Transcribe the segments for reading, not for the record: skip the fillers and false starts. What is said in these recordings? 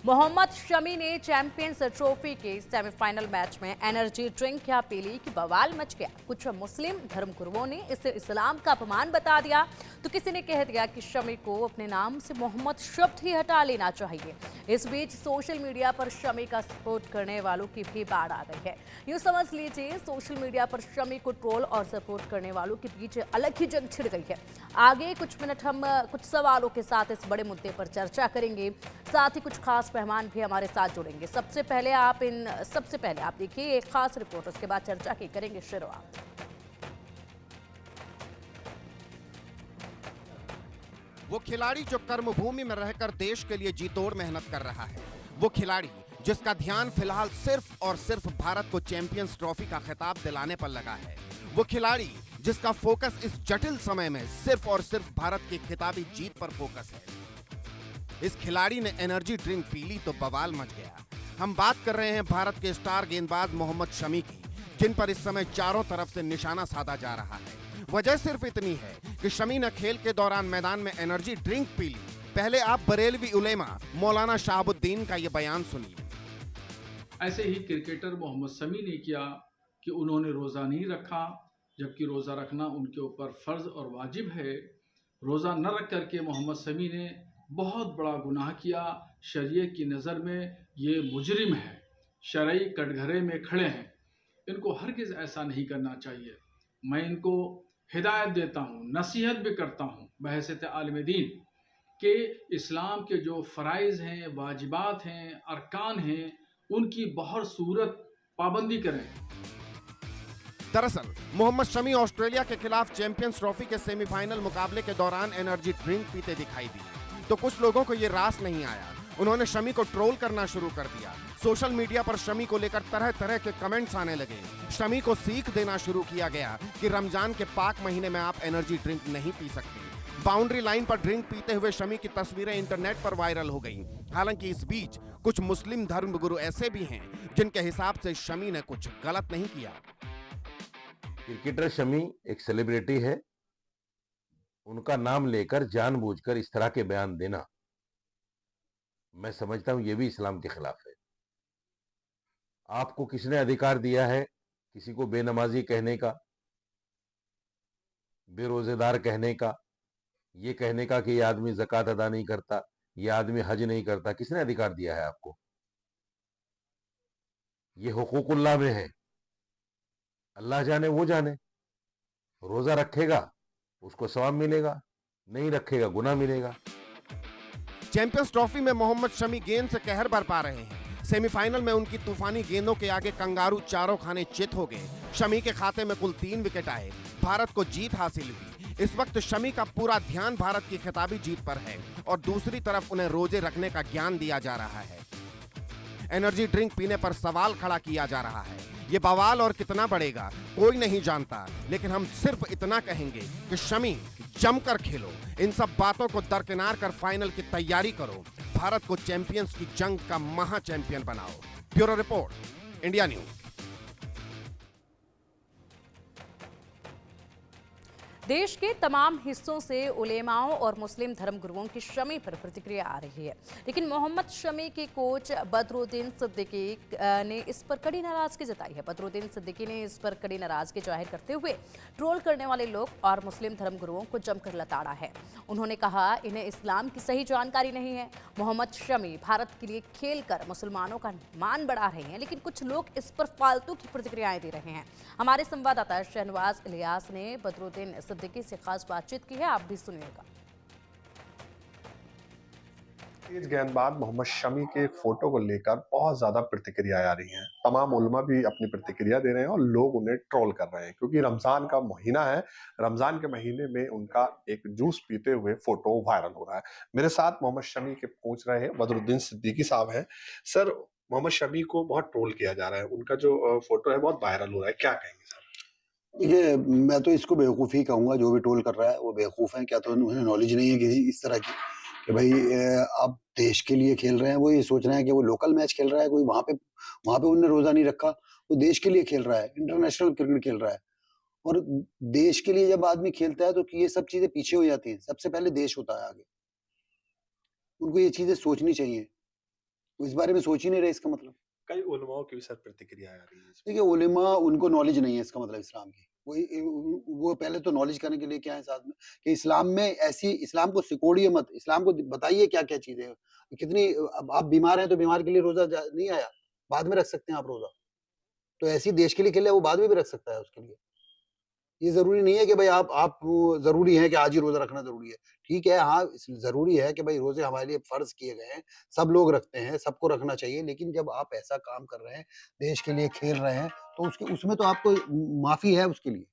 मोहम्मद शमी ने champions trophy के semifinal match में एनर्जी ड्रिंक क्या पी ली कि बवाल मच गया। कुछ मुस्लिम धर्मगुरुओं ने इसे इस्लाम का अपमान बता दिया, तो किसी ने कह दिया कि शमी को अपने नाम से मोहम्मद शब्द ही हटा लेना चाहिए। इस बीच सोशल मीडिया पर शमी का सपोर्ट करने वालों की भी बाढ़ आ गई है। यूं समझ लीजिए, सोशल मीडिया पर शमी को ट्रोल और सपोर्ट करने वालों के बीच अलग ही जंग छिड़ गई है। आगे कुछ मिनट हम कुछ सवालों के साथ इस बड़े मुद्दे पर चर्चा करेंगे, साथ ही कुछ खास मेहमान भी हमारे साथ जुड़ेंगे। सबसे पहले आप देखिए एक खास रिपोर्ट, उसके बाद चर्चा की करेंगे शुरुआत। वो खिलाड़ी जो कर्मभूमि में रहकर देश के लिए जी तोड़ मेहनत कर रहा है, वो खिलाड़ी जिसका ध्यान फिलहाल सिर्फ और सिर्फ भारत को चैंपियंस ट्रॉफी का खिताब दिलाने पर लगा है, वो खिलाड़ी जिसका फोकस इस जटिल समय में सिर्फ और सिर्फ भारत की खिताबी जीत पर फोकस है। इस खिलाड़ी ने एनर्जी ड्रिंक पी ली तो बवाल मच गया। हम बात कर रहे हैं भारत के स्टार गेंदबाज मोहम्मद शमी की, जिन पर इस समय चारों तरफ से निशाना साधा जा रहा है। वजह सिर्फ इतनी है कि शमी ने खेल के दौरान मैदान में एनर्जी ड्रिंक पी ली। पहले आप बरेलवी उलेमा मौलाना शाहबुद्दीन का यह बयान सुनिए। ऐसे ही क्रिकेटर मोहम्मद शमी ने किया कि उन्होंने रोज़ा नहीं रखा, जबकि रोज़ा रखना उनके ऊपर फ़र्ज और वाजिब है। रोज़ा न रख करके मोहम्मद शमी ने बहुत बड़ा गुनाह किया। शरीयत की नज़र में ये मुजरिम है, शरई कटघरे में खड़े हैं। इनको हरगिज़ ऐसा नहीं करना चाहिए। मैं इनको हिदायत देता हूँ, नसीहत भी करता हूँ बहैसियत आलिम दीन कि इस्लाम के जो फ़राइज़ हैं, वाजिबात हैं, अरकान हैं, उनकी बहुत सूरत पाबंदी करें। दरअसल मोहम्मद शमी ऑस्ट्रेलिया के खिलाफ चैंपियंस ट्रॉफी के सेमीफाइनल मुकाबले के दौरान एनर्जी ड्रिंक पीते दिखाई दिए, तो कुछ लोगों को ये रास नहीं आया। उन्होंने शमी को ट्रोल करना शुरू कर दिया। सोशल मीडिया पर शमी को लेकर तरह तरह के कमेंट्स आने लगे। शमी को सीख देना शुरू किया गया कि रमजान के पाक महीने में आप एनर्जी ड्रिंक नहीं पी सकते। बाउंड्री लाइन पर ड्रिंक पीते हुए शमी की तस्वीरें इंटरनेट पर वायरल हो गईं। हालांकि इस बीच कुछ मुस्लिम धर्मगुरु ऐसे भी हैं जिनके हिसाब से शमी ने कुछ गलत नहीं किया। क्रिकेटर शमी एक सेलिब्रिटी है, उनका नाम लेकर जानबूझकर इस तरह के बयान देना, मैं समझता हूं ये भी इस्लाम के खिलाफ है। आपको किसने अधिकार दिया है किसी को बेनमाजी कहने का, बेरोजेदार कहने का, ये कहने का कि ये आदमी ज़कात अदा नहीं करता, ये आदमी हज नहीं करता? किसने अधिकार दिया है आपको? ये हुकूकुल्लाह में है, अल्लाह जाने वो जाने। रोजा रखेगा उसको सवाब मिलेगा, नहीं रखेगा गुनाह मिलेगा। चैंपियंस ट्रॉफी में मोहम्मद शमी गेंद से कहर बरपा रहे हैं। सेमीफाइनल में उनकी तूफानी गेंदों के आगे कंगारू चारों खाने चित हो गए। शमी के खाते में कुल 3 विकेट आए, भारत को जीत हासिल हुई। इस वक्त शमी का पूरा ध्यान भारत की खिताबी जीत पर है और दूसरी तरफ उन्हें रोजे रखने का ज्ञान दिया जा रहा है। एनर्जी ड्रिंक पीने पर सवाल खड़ा किया जा रहा है। ये बवाल और कितना बढ़ेगा कोई नहीं जानता, लेकिन हम सिर्फ इतना कहेंगे कि शमी जमकर खेलो, इन सब बातों को दरकिनार कर फाइनल की तैयारी करो, भारत को चैंपियंस की जंग का महा चैंपियन बनाओ। Bureau report, India news. देश के तमाम हिस्सों से उलेमाओं और मुस्लिम धर्मगुरुओं की शमी पर प्रतिक्रिया आ रही है, लेकिन मोहम्मद शमी के कोच बदरुद्दीन सिद्दीकी ने इस पर कड़ी नाराजगी जताई है। बदरुद्दीन सिद्दीकी ने इस पर कड़ी नाराजगी जाहिर करते हुए ट्रोल करने वाले लोग और मुस्लिम धर्मगुरुओं को जमकर लताड़ा है। उन्होंने कहा, इन्हें इस्लाम की सही जानकारी नहीं है। मोहम्मद शमी भारत के लिए खेलकर मुसलमानों का मान बढ़ा रहे हैं, लेकिन कुछ लोग इस पर फालतू की प्रतिक्रियाएं दे रहे हैं। हमारे संवाददाता शहनवाज इलियास ने बदरुद्दीन सिद्दीकी से खास बातचीत की है, आप भी सुनिएगा। तेज गेंदबाज मोहम्मद शमी के एक फोटो को लेकर बहुत ज्यादा प्रतिक्रियाएं आ रही हैं। तमाम उलमा भी अपनी प्रतिक्रिया दे रहे हैं और लोग उन्हें ट्रोल कर रहे हैं, क्योंकि रमजान का महीना है। रमजान के महीने में उनका एक जूस पीते हुए फोटो वायरल हो रहा है। मेरे साथ मोहम्मद शमी के पूछ रहे हैं बदरुद्दीन सिद्दीकी साहब हैं। सर, मोहम्मद शमी को बहुत ट्रोल किया जा रहा है, उनका जो फोटो है बहुत वायरल हो रहा है, क्या कहेंगे सर? देखिए, मैं तो इसको बेवकूफ़ी कहूँगा। जो भी ट्रोल कर रहा है वो बेवकूफ़ है। क्या तो उन्हें नॉलेज नहीं है किसी इस तरह की कि भाई आप देश के लिए खेल रहे हैं। वो ये सोच रहे हैं कि वो लोकल मैच खेल रहा है, कोई वहाँ पे उन्होंने रोज़ा नहीं रखा। वो देश के लिए खेल रहा है, इंटरनेशनल क्रिकेट खेल रहा है। और देश के लिए जब आदमी खेलता है तो ये सब चीज़ें पीछे हो जाती हैं। सबसे पहले देश होता है आगे। उनको ये चीज़ें सोचनी चाहिए। वो इस बारे में सोच ही नहीं रहे, इसका मतलब। कई उलमाओं की भी सर प्रतिक्रिया आ रही है इस पे। देखिए उलेमा, उनको नॉलेज नहीं है, इसका मतलब इस्लाम की। वो पहले तो नॉलेज करने के लिए क्या है साथ में, कि इस्लाम में ऐसी, इस्लाम को सिकोड़िए मत, इस्लाम को बताइए क्या-क्या चीज़ें हैं। कितनी, अब आप बीमार हैं तो बीमार के लिए रोज़ा नहीं आया, बाद में रख सकते हैं आप रोज़ा। तो ऐसे ही देश के लिए खेले, वो बाद में भी रख सकता है उसके लिए। ये ज़रूरी नहीं है कि भाई आप ज़रूरी है कि आज ही रोज़ा रखना ज़रूरी है। ठीक है, हाँ, इस ज़रूरी है कि भाई रोज़े हमारे लिए फ़र्ज़ किए गए हैं, सब लोग रखते हैं, सबको रखना चाहिए। लेकिन जब आप ऐसा काम कर रहे हैं, देश के लिए खेल रहे हैं, तो उसके उसमें तो आपको माफ़ी है उसके लिए।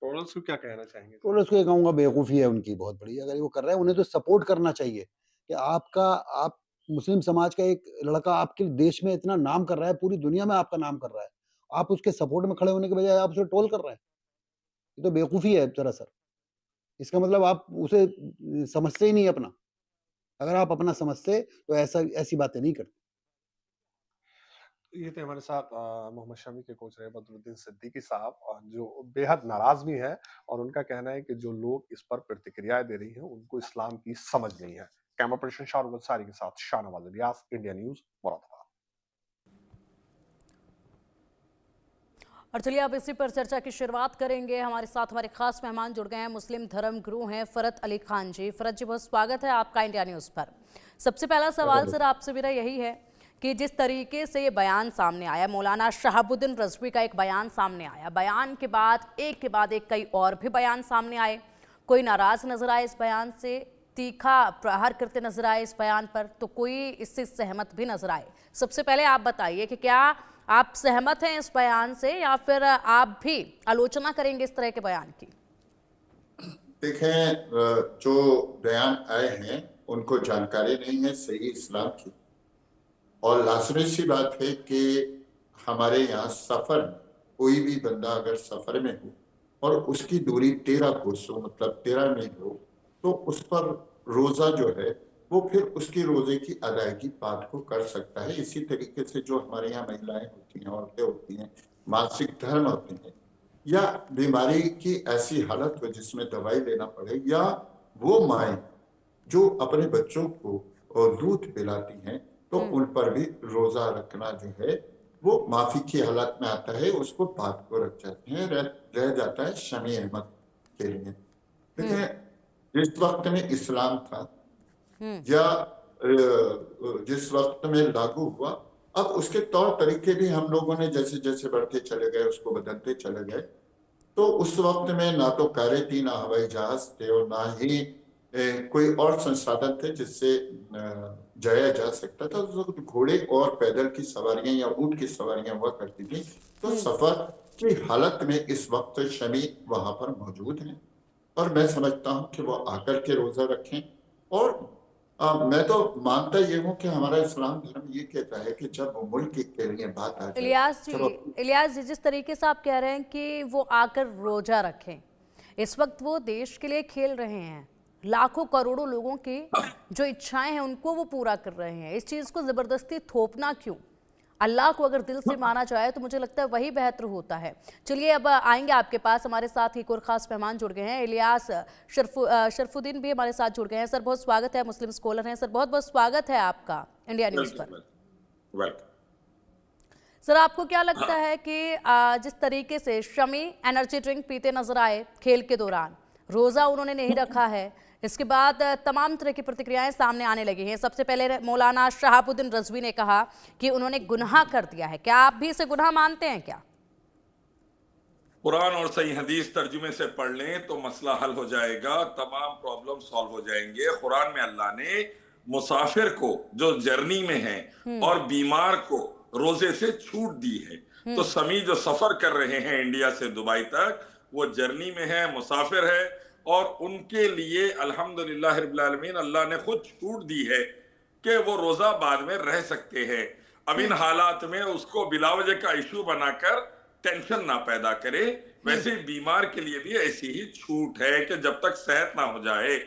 ट्रोलर्स को क्या कहना चाहेंगे? ट्रोलर्स को ये कहूँगा, बेवकूफ़ी है उनकी बहुत बड़ी। अगर वो कर रहे हैं, उन्हें तो सपोर्ट करना चाहिए कि आप मुस्लिम समाज का एक लड़का आपके देश में इतना नाम कर रहा है, पूरी दुनिया में आपका नाम कर रहा है। आप उसके सपोर्ट में खड़े होने के बजाय आप उसे ट्रोल कर रहे हैं। ये तो बेवकूफ़ी है सरासर। इसका मतलब आप उसे समझते ही नहीं अपना। अगर आप अपना समझते तो ऐसी बातें नहीं करते। ये थे हमारे साथ मोहम्मद शमी के कोच रहे बदरुद्दीन सिद्दीकी साहब, जो बेहद नाराज भी हैं और उनका कहना है कि जो लोग इस पर प्रतिक्रियाएं दे रही हैं उनको इस्लाम की समझ नहीं है। कैमरा पर्सन शाहरुख अंसारी के साथ शाहनवाज इलियास, इंडिया न्यूज, मुरादाबाद। और चलिए अब इसी पर चर्चा की शुरुआत करेंगे। हमारे साथ हमारे खास मेहमान जुड़ गए हैं, मुस्लिम धर्म गुरु हैं फरत अली खान जी। फरत जी, बहुत स्वागत है आपका इंडिया न्यूज़ पर। सबसे पहला सवाल सर आपसे मेरा यही है कि जिस तरीके से ये बयान सामने आया, मौलाना शहाबुद्दीन रज़वी का एक बयान सामने आया, बयान के बाद एक कई और भी बयान सामने आए, कोई नाराज नजर आए इस बयान से, तीखा प्रहार करते नजर आए इस बयान पर, तो कोई इससे सहमत भी नजर आए। सबसे पहले आप बताइए कि क्या आप सहमत हैं इस बयान से या फिर आप भी आलोचना करेंगे इस तरह के बयान की? देखें, जो बयान आए हैं उनको जानकारी नहीं है सही इस्लाम की, और लाजमी सी बात है कि हमारे यहाँ सफर, कोई भी बंदा अगर सफर में हो और उसकी दूरी 13 कोस हो, मतलब 13 मील हो, तो उस पर रोजा जो है वो फिर उसकी रोजे की अदायगी बात को कर सकता है। इसी तरीके से जो हमारे यहाँ महिलाएं होती हैं, औरतें होती हैं, मासिक धर्म होते हैं, या बीमारी की ऐसी हालत हो जिसमें दवाई लेना पड़े, या वो माएँ जो अपने बच्चों को दूध पिलाती हैं, तो उन पर भी रोजा रखना जो है वो माफी की हालत में आता है, उसको बात को रख जाते हैं, रह जाता है शमी अहमद के लिए। देखिए, जिस वक्त में इस्लाम था या जिस वक्त में लागू हुआ, अब उसके तौर तरीके भी हम लोगों ने जैसे जैसे बढ़ते चले गए उसको बदलते चले गए। तो उस वक्त में ना तो कारें थी, ना हवाई जहाज थे, और ना ही कोई और संसाधन थे जिससे जाया जा सकता था। उस वक्त घोड़े और पैदल की सवारियां या ऊंट की सवारियां हुआ करती थी। तो सफर की हालत में इस वक्त शमी वहां पर मौजूद है, और मैं समझता हूं कि वो आकर के रोजा रखें। और मैं तो मानता ये हूँ कि हमारा इस्लाम धर्म ये कहता है कि जब मुल्क के लिए बात आ जाए, इलियास जी, जिस तरीके से आप कह रहे हैं कि वो आकर रोजा रखें, इस वक्त वो देश के लिए खेल रहे हैं, लाखों करोड़ों लोगों की जो इच्छाएं हैं उनको वो पूरा कर रहे हैं, इस चीज को जबरदस्ती थोपना क्यों? अल्लाह को अगर दिल से माना जाए तो मुझे लगता है वही बेहतर होता है। चलिए अब आएंगे आपके पास, हमारे साथ एक और खास मेहमान जुड़ गए हैं, इलियास शरफुद्दीन भी हमारे साथ जुड़ गए हैं। सर बहुत स्वागत है, मुस्लिम स्कॉलर हैं सर, बहुत बहुत स्वागत है आपका इंडिया न्यूज पर। सर आपको क्या लगता है कि जिस तरीके से शमी एनर्जी ड्रिंक पीते नजर आए खेल के दौरान, रोजा उन्होंने नहीं रखा है, इसके बाद तमाम तरह की प्रतिक्रियाएं सामने आने लगी हैं। सबसे पहले मौलाना शहाबुद्दीन रज़वी ने कहा कि उन्होंने गुनाह कर दिया है, क्या आप भी इसे गुनाह मानते हैं क्या? कुरान और सही हदीस तर्जुमे से पढ़ लें तो मसला हल हो जाएगा, तमाम प्रॉब्लम सॉल्व हो जाएंगे। कुरान में अल्लाह ने मुसाफिर को जो जर्नी में है और बीमार को रोजे से छूट दी है। तो समी जो सफर कर रहे हैं इंडिया से दुबई तक, वो जर्नी में है, मुसाफिर है, और उनके लिए अल्हम्दुलिल्लाह रब्बिल आलमीन अल्लाह ने खुद छूट दी है कि वो रोजा बाद में रह सकते हैं। अब इन हालात में उसको बिलावजे का इशू बनाकर टेंशन ना पैदा करे। वैसे बीमार के लिए भी ऐसी ही छूट है कि जब तक सेहत ना हो जाए।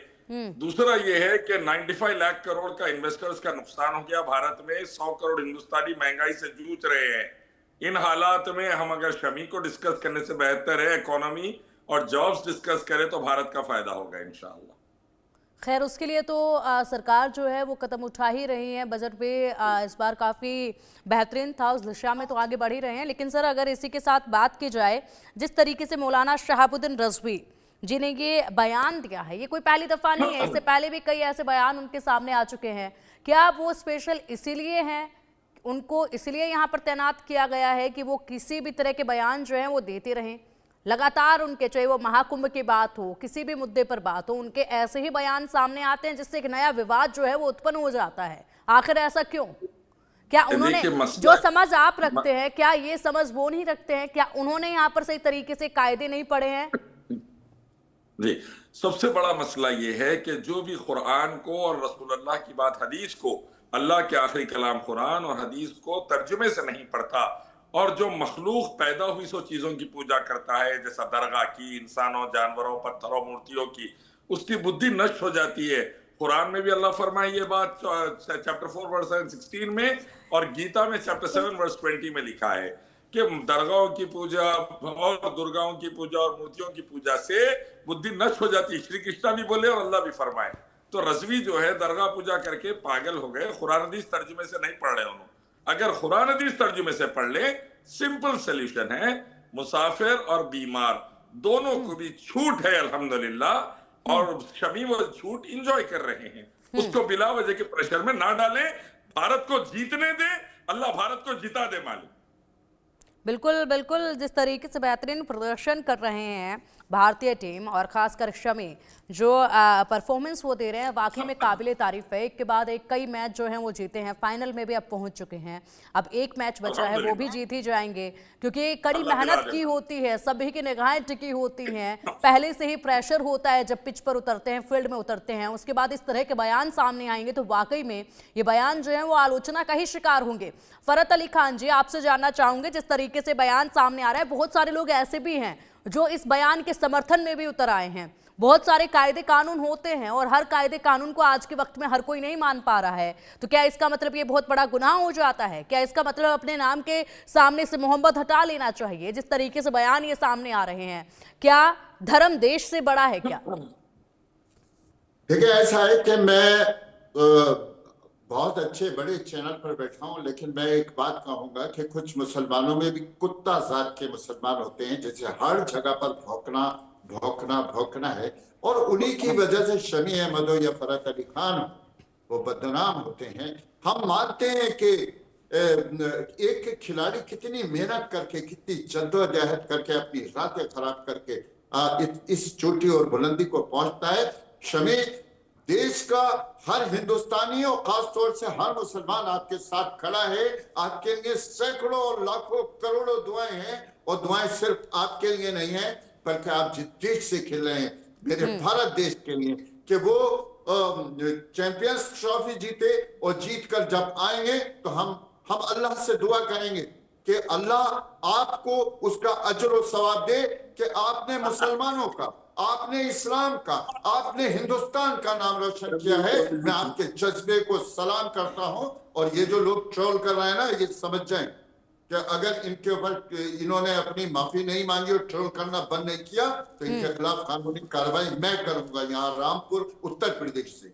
दूसरा ये है कि 95 लाख करोड़ का इन्वेस्टर्स का नुकसान हो गया भारत में, 100 करोड़ हिंदुस्तानी महंगाई से जूझ रहे हैं। इन हालात में हम अगर शमी को डिस्कस करने से बेहतर है इकोनॉमी और जॉब्स डिस्कस करें तो भारत का फायदा होगा इंशाअल्लाह। खैर उसके लिए तो सरकार जो है वो कदम उठा ही रही है। बजट पे इस बार काफ़ी बेहतरीन था, उस दिशा में तो आगे बढ़ ही रहे हैं। लेकिन सर अगर इसी के साथ बात की जाए, जिस तरीके से मौलाना शहाबुद्दीन रज़वी जी ने ये बयान दिया है, ये कोई पहली दफ़ा नहीं है, इससे पहले भी कई ऐसे बयान उनके सामने आ चुके हैं। क्या वो स्पेशल इसीलिए हैं, उनको इसलिए यहाँ पर तैनात किया गया है कि वो किसी भी तरह के बयान जो हैं वो देते रहें लगातार? उनके चाहे वो महाकुंभ की बात हो, किसी भी मुद्दे पर बात हो, उनके ऐसे ही बयान सामने आते हैं जिससे एक नया विवाद जो है वो उत्पन्न हो जाता है। आखिर ऐसा क्यों? क्या उन्होंने जो समझ आप रखते हैं, क्या ये समझ वो नहीं रखते हैं? क्या उन्होंने यहाँ पर सही तरीके से कायदे नहीं पढ़े हैं? जी, सबसे बड़ा मसला ये है कि जो भी कुरान को और रसूलुल्लाह की बात हदीस को, अल्लाह के आखिरी कलाम कुरान और हदीस को तर्जुमे से नहीं पढ़ता और जो मखलूक पैदा हुई सो चीजों की पूजा करता है, जैसा दरगाह की, इंसानों, जानवरों, पत्थरों, मूर्तियों की, उसकी बुद्धि नष्ट हो जाती है। कुरान में भी अल्लाह फरमाए ये बात चैप्टर 4 वर्स 16 में, और गीता में चैप्टर 7 वर्स 20 में लिखा है कि दरगाहों की पूजा और दुर्गाओं की पूजा और मूर्तियों की पूजा से बुद्धि नष्ट हो जाती है। श्री कृष्णा भी बोले और अल्लाह भी फरमाए। तो रज़वी जो है दरगाह पूजा करके पागल हो गए, कुरान हदीस तर्जुमे से नहीं पढ़ रहे उन्होंने। अगर कुरान हदीस तर्जुमे से पढ़ ले, सिंपल सोल्यूशन है, मुसाफिर और बीमार दोनों को भी छूट है अल्हम्दुलिल्लाह, और शमी वो छूट इंजॉय कर रहे हैं। उसको बिला वजह के प्रेशर में ना डालें, भारत को जीतने दे, अल्लाह भारत को जिता दे मालिक। बिल्कुल बिल्कुल, जिस तरीके से बेहतरीन प्रदर्शन कर रहे हैं भारतीय टीम और खासकर शमी, जो परफॉर्मेंस वो दे रहे हैं वाकई में काबिले तारीफ है। एक के बाद एक कई मैच जो हैं वो जीते हैं, फाइनल में भी अब पहुंच चुके हैं। अब एक मैच बचा है, वो भी जीत ही जाएंगे क्योंकि कड़ी मेहनत की होती है, सभी की निगाहें टिकी होती हैं, पहले से ही प्रेशर होता है जब पिच पर उतरते हैं, फील्ड में उतरते हैं। उसके बाद इस तरह के बयान सामने आएंगे तो वाकई में ये बयान जो है वो आलोचना का ही शिकार होंगे। फरत अली खान जी, आपसे जानना चाहूंगे, जिस तरीके से बयान सामने आ रहा है, बहुत सारे लोग ऐसे भी हैं जो इस बयान के समर्थन में भी उतर आए हैं। बहुत सारे कायदे कानून होते हैं और हर कायदे कानून को आज के वक्त में हर कोई नहीं मान पा रहा है, तो क्या इसका मतलब ये बहुत बड़ा गुनाह हो जाता है? क्या इसका मतलब अपने नाम के सामने से मोहब्बत हटा लेना चाहिए? जिस तरीके से बयान ये सामने आ रहे हैं, क्या धर्म देश से बड़ा है क्या? देखिए, ऐसा है कि मैं बहुत अच्छे बड़े चैनल पर बैठा हूं, लेकिन मैं एक बात कहूंगा कि कुछ मुसलमानों में भी कुत्ता जात के मुसलमान होते हैं, जैसे हर जगह पर भौंकना भौंकना भौंकना है, और उन्हीं की वजह से शमी अहमद हो या फरत अली खान वो बदनाम होते हैं। हम मानते हैं कि एक खिलाड़ी कितनी मेहनत करके, कितनी जद्दोजहद करके, अपनी रातें खराब करके इस चोटी और बुलंदी को पहुंचता है। शमी देश का हर हिंदुस्तानी और खासतौर से हर मुसलमान आपके साथ खड़ा है। आपके लिए सैकड़ों और लाखों करोड़ों दुआएं हैं, और दुआएं सिर्फ आपके लिए नहीं है बल्कि आप जिस देश से खेल रहे हैं, मेरे भारत देश के लिए, कि वो चैंपियंस ट्रॉफी जीते, और जीत कर जब आएंगे तो हम अल्लाह से दुआ करेंगे कि अल्लाह आपको उसका अजर और सवाब दे कि आपने मुसलमानों का, आपने इस्लाम का, आपने हिंदुस्तान का नाम रोशन किया है। मैं आपके जज्बे को सलाम करता हूं, और ये जो लोग ट्रोल कर रहे हैं ना, ये समझ जाएं कि अगर इनके ऊपर इन्होंने अपनी माफी नहीं मांगी और ट्रोल करना बंद नहीं किया तो इनके खिलाफ कानूनी कार्रवाई मैं करूंगा, यहाँ रामपुर उत्तर प्रदेश से।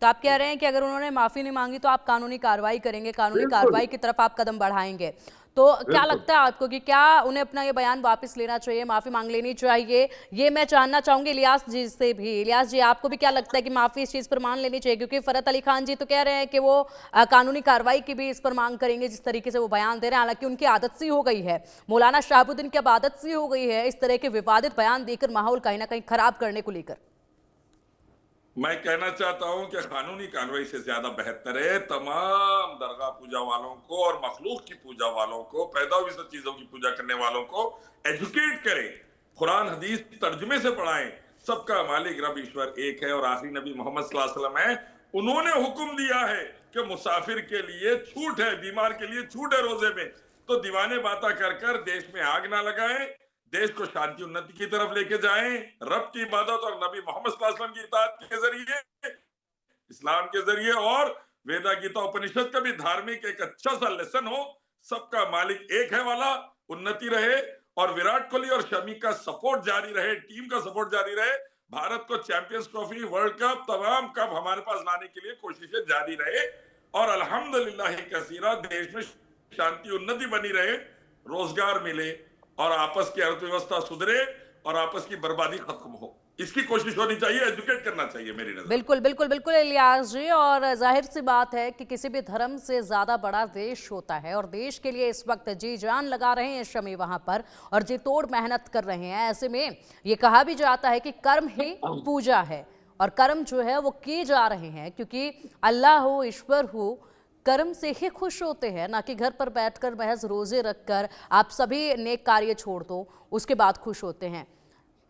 तो आप कह रहे हैं कि अगर उन्होंने माफी नहीं मांगी तो आप कानूनी कार्रवाई करेंगे, कानूनी कार्रवाई की तरफ आप कदम बढ़ाएंगे। तो क्या लगता है आपको कि क्या उन्हें अपना ये बयान वापस लेना चाहिए, माफी मांग लेनी चाहिए? ये मैं जानना चाहूंगी इलियास जी से भी। इलियास जी, आपको भी क्या लगता है कि माफी इस चीज पर मान लेनी चाहिए? क्योंकि फरत अली खान जी तो कह रहे हैं कि वो कानूनी कार्रवाई की भी इस पर मांग करेंगे, जिस तरीके से वो बयान दे रहे हैं। हालांकि उनकी आदत सी हो गई है, मौलाना शहाबुद्दीन की अब आदत सी हो गई है इस तरह के विवादित बयान देकर माहौल कहीं ना कहीं खराब करने को लेकर। मैं कहना चाहता हूं कि कानूनी कार्रवाई से ज्यादा बेहतर है तमाम दरगाह पूजा वालों को और मखलूक की पूजा वालों को, पैदा हुई सब चीजों की पूजा करने वालों को एजुकेट करें, कुरान हदीस तर्जुमे से पढ़ाएं। सबका मालिक रब ईश्वर एक है और आखिरी नबी मोहम्मद सल्लल्लाहु अलैहि वसल्लम है। उन्होंने हुक्म दिया है कि मुसाफिर के लिए छूट है, बीमार के लिए छूट है रोजे में। तो दीवाने बातें कर कर देश में आग ना लगाएं, देश को शांति उन्नति की तरफ लेके जाएं, रब की इबादत और नबी मोहम्मद सल्लल्लाहु अलैहि वसल्लम की इताअत के जरिए, इस्लाम के जरिए, और वेदा गीता उपनिषद का भी धार्मिक एक अच्छा सा लेसन हो। सबका मालिक एक है वाला उन्नति रहे, और विराट कोहली और शमी का सपोर्ट जारी रहे, टीम का सपोर्ट जारी रहे, भारत को चैंपियंस ट्रॉफी, वर्ल्ड कप, तमाम कप हमारे पास लाने के लिए कोशिशें जारी रहे और अल्हम्दुलिल्लाह कसीरा देश में शांति उन्नति बनी रहे, रोजगार मिले और आपस की अर्थव्यवस्था सुधरे और आपस की बर्बादी खत्म हो। इसकी कोशिश होनी चाहिए, एजुकेट करना चाहिए मेरी नजर। बिल्कुल बिल्कुल बिल्कुल इलियास जी, और जाहिर सी बात है कि किसी भी धर्म से ज्यादा बड़ा देश होता है और देश के लिए इस वक्त जी जान लगा रहे हैं शमी वहां पर और जी तोड़ मेहनत कर रहे हैं। ऐसे में ये कहा भी जाता है कि कर्म ही पूजा है और कर्म जो है वो किए जा रहे हैं, क्योंकि अल्लाह हो, ईश्वर हो, कर्म से ही खुश होते हैं, ना कि घर पर बैठकर महज रोजे रखकर आप सभी नेक कार्य छोड़ दो उसके बाद खुश होते हैं।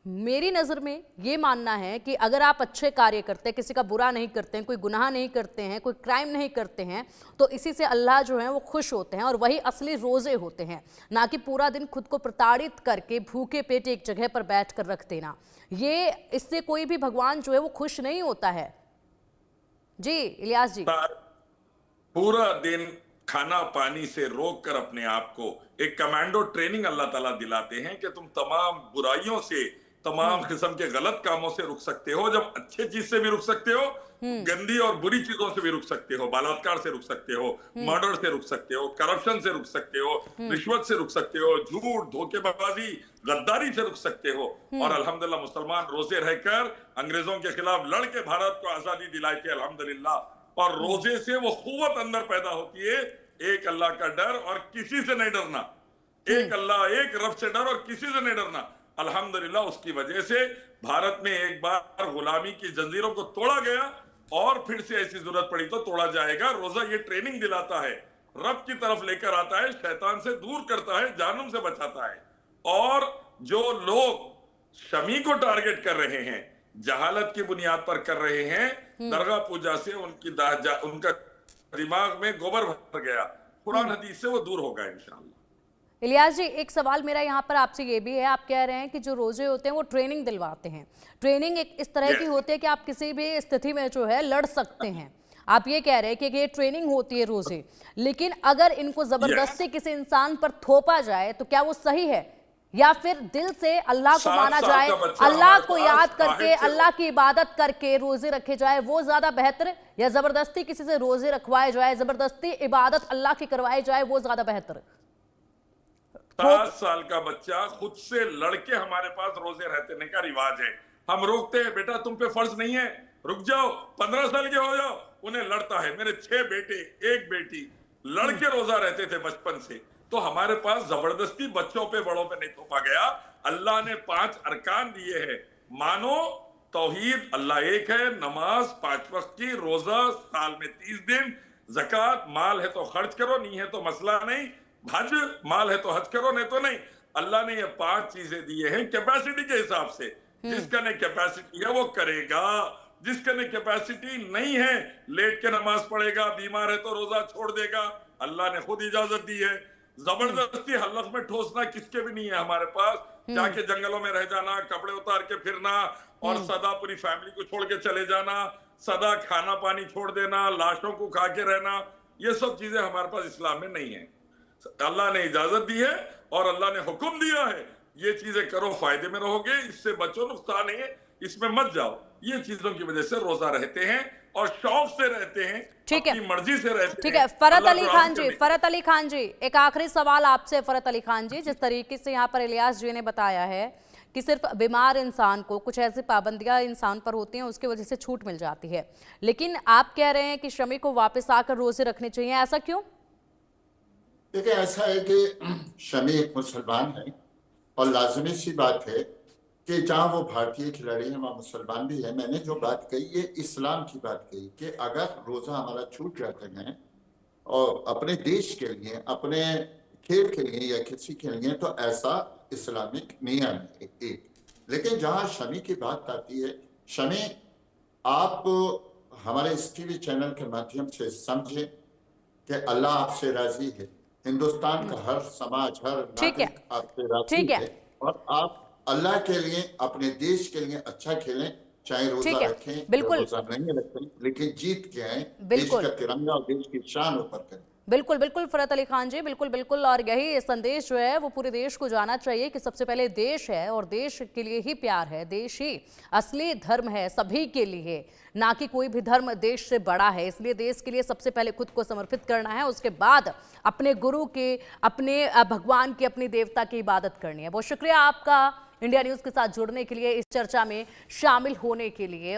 मेरी नज़र में ये मानना है कि अगर आप अच्छे कार्य करते हैं, किसी का बुरा नहीं करते हैं, कोई गुनाह नहीं करते हैं, कोई क्राइम नहीं करते हैं, तो इसी से अल्लाह जो है वो खुश होते हैं और वही असली रोज़े होते हैं, ना कि पूरा दिन खुद को प्रताड़ित करके भूखे पेट एक जगह पर बैठ कर रख देना। ये इससे कोई भी भगवान जो है वो खुश नहीं होता है। जी इलियास जी, पूरा दिन खाना पानी से रोक कर अपने आप को एक कमांडो ट्रेनिंग अल्लाह ताला दिलाते हैं कि तुम तमाम बुराइयों से, तमाम किस्म के गलत कामों से रुक सकते हो। जब अच्छे चीज से भी रुक सकते हो, गंदी और बुरी चीजों से भी रुक सकते हो, बलात्कार से रुक सकते हो, मर्डर से रुक सकते हो, करप्शन से रुक सकते हो, रिश्वत से रुक सकते हो, झूठ, धोखेबाजी, गद्दारी से रुक सकते हो। और अल्हम्दुलिल्लाह मुसलमान रोजे रहकर अंग्रेजों के खिलाफ लड़ के भारत को आजादी दिलाई थी अल्हम्दुलिल्लाह। और रोजे से वो कुव्वत अंदर पैदा होती है, एक अल्लाह का डर और किसी से नहीं डरना, एक अल्लाह, एक रब से डर और किसी से नहीं डरना। अल्हम्दुलिल्लाह उसकी वजह से भारत में एक बार गुलामी की जंजीरों को तोड़ा गया और फिर से ऐसी जरूरत पड़ी तो तोड़ा जाएगा। रोजा ये ट्रेनिंग दिलाता है, रब की तरफ लेकर आता है, शैतान से दूर करता है, जहन्नुम से बचाता है। और जो लोग शमी को टारगेट कर रहे हैं, जहालत की बुनियाद पर कर रहे हैं, दरगाह पूजा से उनका दिमाग में गोबर भर गया, कुरान हदीस से वो दूर होगा इंशाअल्लाह। इलियास जी, एक सवाल मेरा यहाँ पर आपसे ये भी है, आप कह रहे हैं कि जो रोजे होते हैं वो ट्रेनिंग दिलवाते हैं, ट्रेनिंग एक इस तरह की होती है कि आप किसी भी स्थिति में जो है लड़ सकते हैं। आप ये कह रहे हैं कि ये ट्रेनिंग होती है रोजे, लेकिन अगर इनको जबरदस्ती किसी इंसान पर थोपा जाए तो क्या वो सही है, या फिर दिल से अल्लाह को माना जाए, अल्लाह को याद करके, अल्लाह की इबादत करके रोजे रखे जाए, वो ज्यादा बेहतर, या जबरदस्ती किसी से रोजे रखवाए जाए, जबरदस्ती इबादत अल्लाह की करवाई जाए, वो ज्यादा बेहतर? 7 साल का बच्चा खुद से लड़के हमारे पास रोजे रहने का रिवाज है, हम रोकते हैं, बेटा तुम पे फर्ज नहीं है, रुक जाओ, 15 साल के हो जाओ। उन्हें लड़ता है। मेरे 6 बेटे 1 बेटी लड़के रोजा रहते थे बचपन से, तो हमारे पास जबरदस्ती बच्चों पे बड़ों पे नहीं थोपा गया। अल्लाह ने 5 अरकान दिए हैं, मानो तौहीद, अल्लाह एक है, नमाज 5 वक्त की, रोजा साल में 30 दिन, ज़कात, माल है तो खर्च करो, नहीं है तो मसला नहीं, हज, माल है तो हज करो, नहीं तो नहीं। अल्लाह ने ये 5 चीजें दिए हैं कैपेसिटी के हिसाब से, जिसका ने कैपेसिटी है वो करेगा, जिसका ने कैपेसिटी नहीं है लेट के नमाज पढ़ेगा, बीमार है तो रोजा छोड़ देगा। अल्लाह ने खुद इजाजत दी है। जबरदस्ती हलक में ठोसना किसके भी नहीं है हमारे पास, जाके जंगलों में रह जाना, कपड़े उतार के फिरना और सदा पूरी फैमिली को छोड़ के चले जाना, सदा खाना पानी छोड़ देना, लाशों को खा के रहना, ये सब चीजें हमारे पास इस्लाम में नहीं है। अल्लाह ने इजाजत दी है और अल्लाह ने हुक्म दिया है, ये चीजें करो, फायदे में रहोगे, इससे बचो, नुकसान है, इसमें मत जाओ। ये चीजों की वजह से रोजा रहते हैं और शौक से रहते हैं, ठीक है, अपनी मर्जी से रहते हैं। ठीक है, फरत अली खान जी, एक आखिरी सवाल आपसे फरत अली खान जी, जिस तरीके से यहाँ पर इलियास जी ने बताया है कि सिर्फ बीमार इंसान को कुछ ऐसी पाबंदियां इंसान पर होती हैं उसकी वजह से छूट मिल जाती है, लेकिन आप कह रहे हैं कि शमी को वापस आकर रोजे रखने चाहिए, ऐसा क्यों? देखिए, ऐसा है कि शमी एक मुसलमान है और लाजमी सी बात है कि जहाँ वो भारतीय खिलाड़ी है वहाँ मुसलमान भी है। मैंने जो बात कही ये इस्लाम की बात कही कि अगर रोजा हमारा छूट जाते हैं और अपने देश के लिए, अपने खेल के लिए या किसी के लिए, तो ऐसा इस्लामिक नियम है एक। लेकिन जहाँ शमी की बात आती है, शमी आप हमारे इस टीवी चैनल के माध्यम से समझे कि अल्लाह आपसे राजी है, हिंदुस्तान का हर समाज, हर नागरिक आपसे राजी है, और आप अल्लाह के लिए, अपने देश के लिए अच्छा खेलें, चाहे रोजा रखें, रोजा नहीं रखें, लेकिन जीत के आए, देश का तिरंगा और देश की शान ऊपर करें। बिल्कुल बिल्कुल फरहत अली खान जी, बिल्कुल बिल्कुल। और यही संदेश जो है वो पूरे देश को जाना चाहिए कि सबसे पहले देश है और देश के लिए ही प्यार है। देश ही असली धर्म है सभी के लिए, ना कि कोई भी धर्म देश से बड़ा है। इसलिए देश के लिए सबसे पहले खुद को समर्पित करना है, उसके बाद अपने गुरु के, अपने भगवान की, अपनी देवता की इबादत करनी है। बहुत शुक्रिया आपका इंडिया न्यूज के साथ जुड़ने के लिए, इस चर्चा में शामिल होने के लिए।